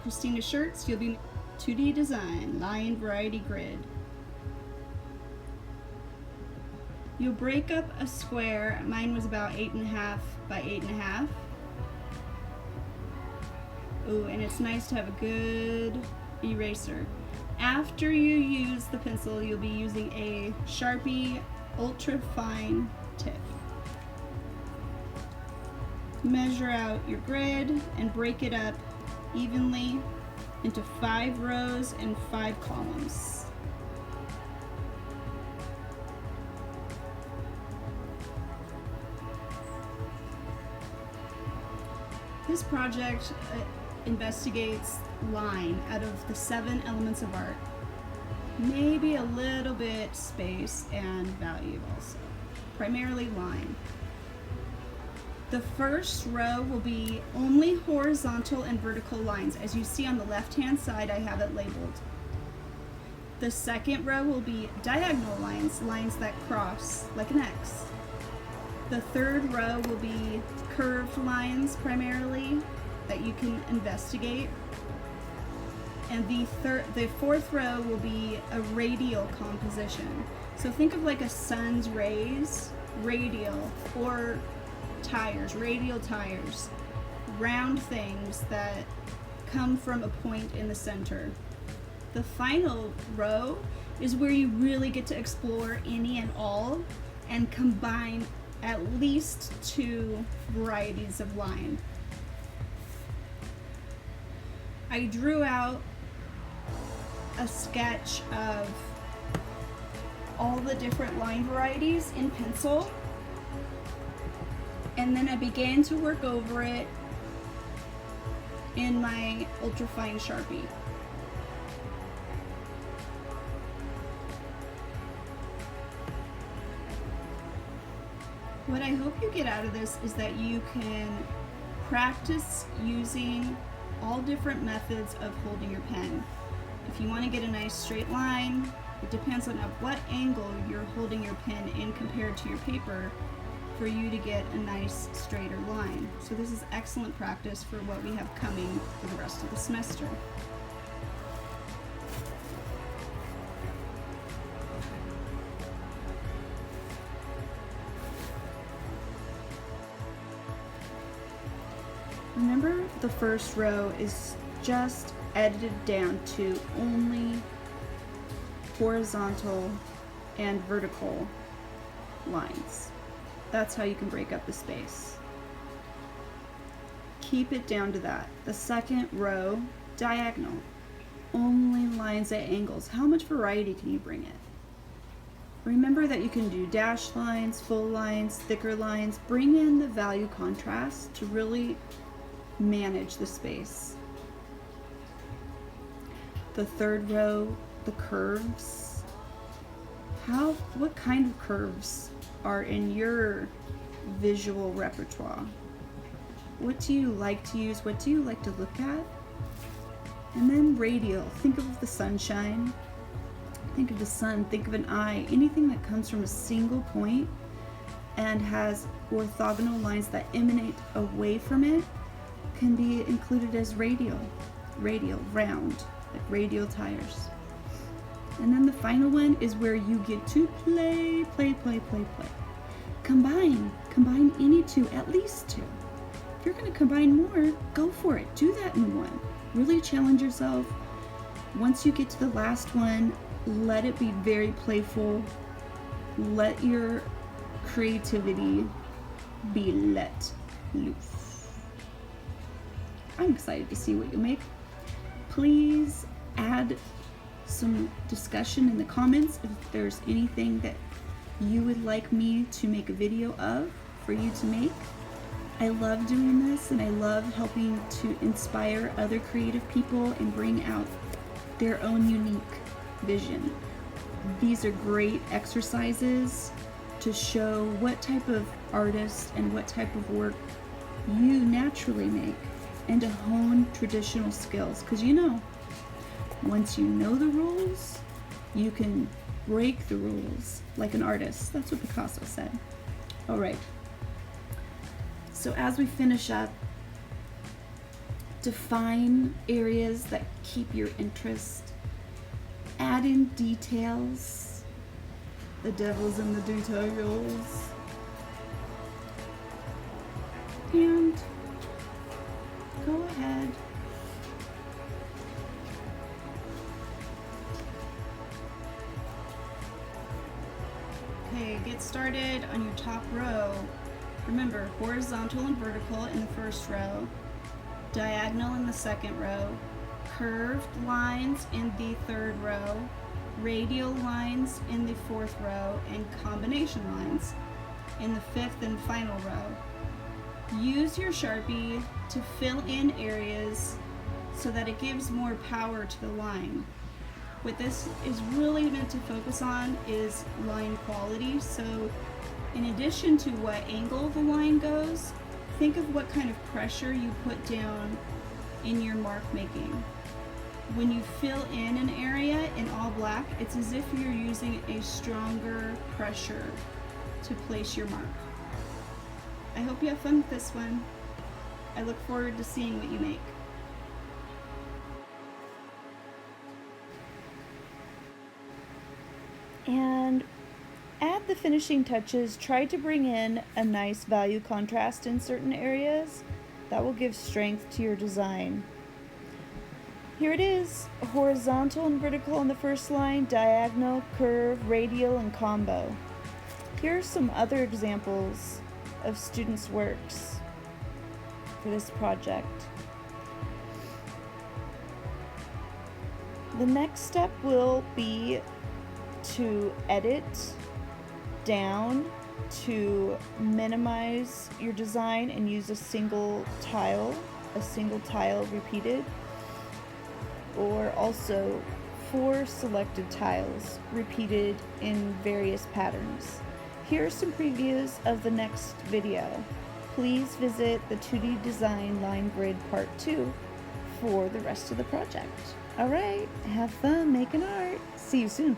Christina Shirts. You'll be 2D design, line variety grid. You'll break up a square. Mine was about 8.5 by 8.5. Ooh, and it's nice to have a good eraser. After you use the pencil, you'll be using a Sharpie ultra fine tip. Measure out your grid and break it up evenly into 5 rows and 5 columns. This project investigates line out of the 7 elements of art. Maybe a little bit space and value also. Primarily line. The first row will be only horizontal and vertical lines. As you see on the left-hand side, I have it labeled. The second row will be diagonal lines, lines that cross like an X. The third row will be curved lines primarily that you can investigate. And the fourth row will be a radial composition. So think of like a sun's rays, radial, or tires, radial tires, round things that come from a point in the center. The final row is where you really get to explore any and all and combine at least 2 varieties of line. I drew out a sketch of all the different line varieties in pencil, and then I began to work over it in my ultrafine Sharpie. What I hope you get out of this is that you can practice using all different methods of holding your pen. If you want to get a nice straight line, it depends on at what angle you're holding your pen in compared to your paper for you to get a nice straighter line. So this is excellent practice for what we have coming for the rest of the semester. Remember, the first row is just edited down to only horizontal and vertical lines. That's how you can break up the space. Keep it down to that. The second row, diagonal, only lines at angles. How much variety can you bring it? Remember that you can do dashed lines, full lines, thicker lines. Bring in the value contrast to really manage the space. The third row, the curves. What kind of curves are in your visual repertoire? What do you like to use? What do you like to look at? And then radial. Think of the sunshine. Think of the sun. Think of an eye. Anything that comes from a single point and has orthogonal lines that emanate away from it can be included as radial. Radial, round, like radial tires. And then the final one is where you get to play. Combine any 2, at least 2. If you're going to combine more, go for it. Do that in one. Really challenge yourself. Once you get to the last one, let it be very playful. Let your creativity be let loose. I'm excited to see what you make. Please add some discussion in the comments if there's anything that you would like me to make a video of for you to make. I love doing this, and I love helping to inspire other creative people and bring out their own unique vision. These are great exercises to show what type of artist and what type of work you naturally make, and to hone traditional skills, because once you know the rules, you can break the rules like an artist. That's what Picasso said. All right. So as we finish up, Define areas that keep your interest. Add in details. The devil's in the details. And go ahead. Okay, get started on your top row. Remember, horizontal and vertical in the first row, diagonal in the second row, curved lines in the third row, radial lines in the fourth row, and combination lines in the fifth and final row. Use your Sharpie to fill in areas so that it gives more power to the line. What this is really meant to focus on is line quality. So in addition to what angle the line goes, think of what kind of pressure you put down in your mark making. When you fill in an area in all black, it's as if you're using a stronger pressure to place your mark. I hope you have fun with this one. I look forward to seeing what you make. And add the finishing touches. Try to bring in a nice value contrast in certain areas. That will give strength to your design. Here it is, horizontal and vertical on the first line, diagonal, curve, radial, and combo. Here are some other examples of students' works for this project. The next step will be to edit down to minimize your design and use a single tile repeated, or also 4 selected tiles repeated in various patterns. Here are some previews of the next video. Please visit the 2D Design Line Grid Part 2 for the rest of the project. Alright, have fun making art. See you soon.